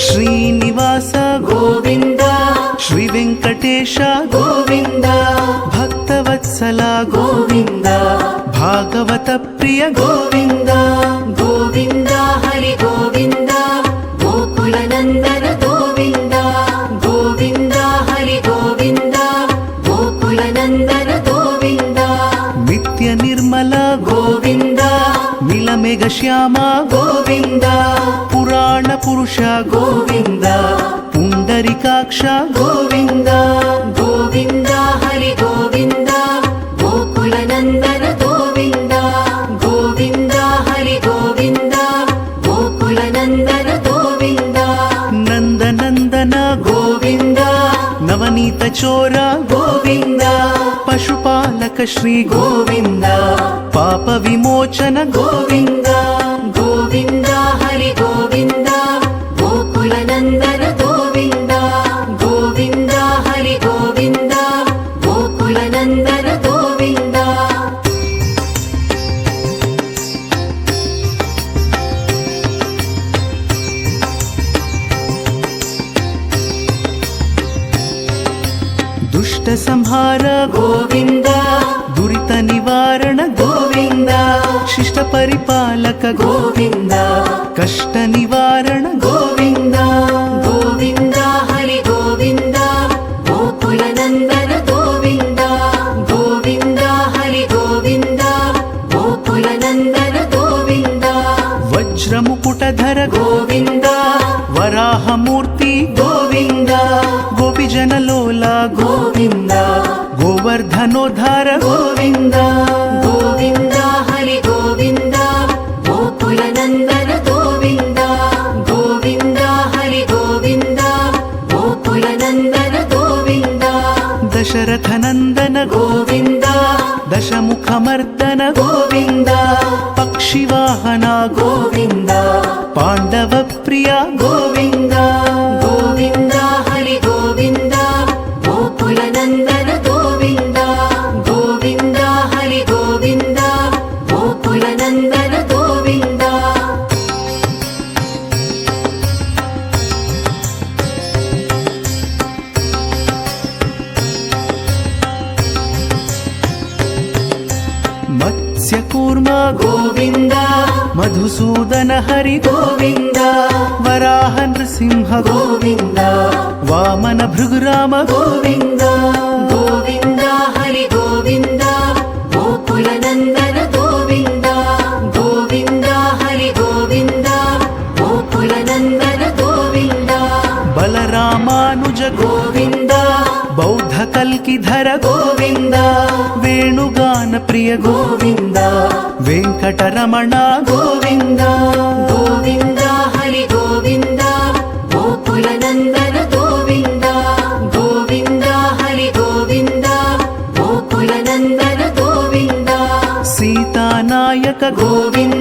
ಶ್ರೀನಿವಾಸ ಗೋವಿಂದ, ಶ್ರೀ ವೆಂಕಟೇಶ ಗೋವಿಂದ, ಭಕ್ತವತ್ಸಲ ಗೋವಿಂದ, ಭಾಗವತ ಪ್ರಿಯ ಗೋವಿಂದ. ಗೋವಿಂದ ಹರಿ ಗೋವಿಂದ, ಗೋಕುಲ ನಂದನ ಗೋವಿಂದ. ಗೋವಿಂದ ಹರಿ ಗೋವಿಂದ, ಗೋಕುಲ ನಂದನ ಗೋವಿಂದ. ನಿತ್ಯ ನಿರ್ಮಲ ಗೋವಿಂದ, ನೀಲಮೇಘ ಶ್ಯಾಮ ಗೋವಿಂದ. ಪುರಾಣ ಪುರುಷ ಗೋವಿಂದ, ಪುಂಡರಿಕಾಕ್ಷ ಗೋವಿಂದ. ಗೋವಿಂದ ಹರಿ ಗೋವಿಂದ, ಗೋಕುಲ ನಂದನ ಗೋವಿಂದ. ಗೋವಿಂದ ಹರಿ ಗೋವಿಂದ, ಗೋಕುಲ ನಂದನ ಗೋವಿಂದ. ನಂದನಂದನ ಗೋವಿಂದ, ನವನೀತ ಚೋರ ಗೋವಿಂದ. ಪಶುಪಾಲಕ ಶ್ರೀ ಗೋವಿಂದ, ಪಾಪ ವಿಮೋಚನ ಗೋವಿಂದ. ಗೋವಿಂದ ಹರಿ ಗೋವಿಂದ, ಗೋಕುಲ ನಂದನ ಗೋವಿಂದ. ಗೋವಿಂದ ಹರಿ ಗೋವಿಂದ, ಗೋಕುಲ ನಂದನ ಗೋವಿಂದ. ದುಷ್ಟ ಸಂಹಾರ ಗೋವಿಂದ, ದುರಿತ ನಿವಾರಣ ಗೋವಿಂದ. ಶಿಷ್ಟ ಪರಿಪಾಲಕ ಗೋವಿಂದ, ಕಷ್ಟ ನಿವಾರಣ ಗೋವಿಂದ. ಗೋವಿಂದ ಹರಿ ಗೋವಿಂದ, ಗೋಕುಲ ನಂದನ ಗೋವಿಂದ. ಗೋವಿಂದ ಹರಿ ಗೋವಿಂದ, ಗೋಕುಲ ನಂದನ ಗೋವಿಂದ. ವಜ್ರ ಮುಕುಟಧರ ಗೋವಿಂದ, ವರಾಹ ಮೂರ್ತಿ ಗೋವಿಂದ. ಗೋಪಿಜನ ಲೋಲ ಗೋವಿಂದ, ಗೋವರ್ಧನೋದ್ಧಾರ ಗೋವಿಂದ. ಗೋವಿಂದ ಹರಿ ಗೋವಿಂದ, ಗೋಕುಲ ನಂದನ ಗೋವಿಂದ. ಗೋವಿಂದ ಹರಿ ಗೋವಿಂದ, ಗೋಕುಲ ನಂದನ ಗೋವಿಂದ. ದಶರಥ ನಂದನ ಗೋವಿಂದ, ದಶಮುಖ ಮರ್ದನ ಗೋವಿಂದ. ಪಕ್ಷಿವಾಹನ ಗೋವಿಂದ, ಪಾಂಡವ ಪ್ರಿಯ ಗೋವಿಂದ. ಗೋವಿಂದ ಹರಿ ಗೋವಿಂದ, ಗೋಕುಲ ನಂದನ ಗೋವಿಂದ. ಗೋವಿಂದ ಹರಿ ಗೋವಿಂದ, ಗೋಕುಲ ನಂದನ ಗೋವಿಂದ. ಮತ್ಸ್ಯಕೂರ್ಮ ಗೋವಿಂದ, ಮಧುಸೂದನ ಹರಿ ಗೋವಿಂದ. ವರಾಹ ನೃಸಿಂಹ ಗೋವಿಂದ, ವಾಮನ ಭೃಗುರಾಮ ಗೋವಿಂದ. ಗೋವಿಂದ ಹರಿ ಗೋವಿಂದ, ಗೋಕುಲ ನಂದನ ಗೋವಿಂದ. ಗೋವಿಂದ ಹರಿ ಗೋವಿಂದ, ಗೋಕುಲ ನಂದನ ಗೋವಿಂದ. ಬಲರಾಮಾನುಜ ಗೋವಿಂದ, ಬೌದ್ಧ ಕಲ್ಕಿಧರ ಗೋವಿಂದ. ವೇಣುಗಾನ ಪ್ರಿಯ ಗೋವಿಂದ, ವೆಂಕಟರಮಣ ಗೋವಿಂದ. ಗೋವಿಂದ ಹರಿ ಗೋವಿಂದ, ಗೋಕುಲ ನಂದನ ಗೋವಿಂದ. ಗೋವಿಂದ ಹರಿ ಗೋವಿಂದ, ಗೋಕುಲ ನಂದನ ಗೋವಿಂದ. ಸೀತಾನಾಯಕ ಗೋವಿಂದ,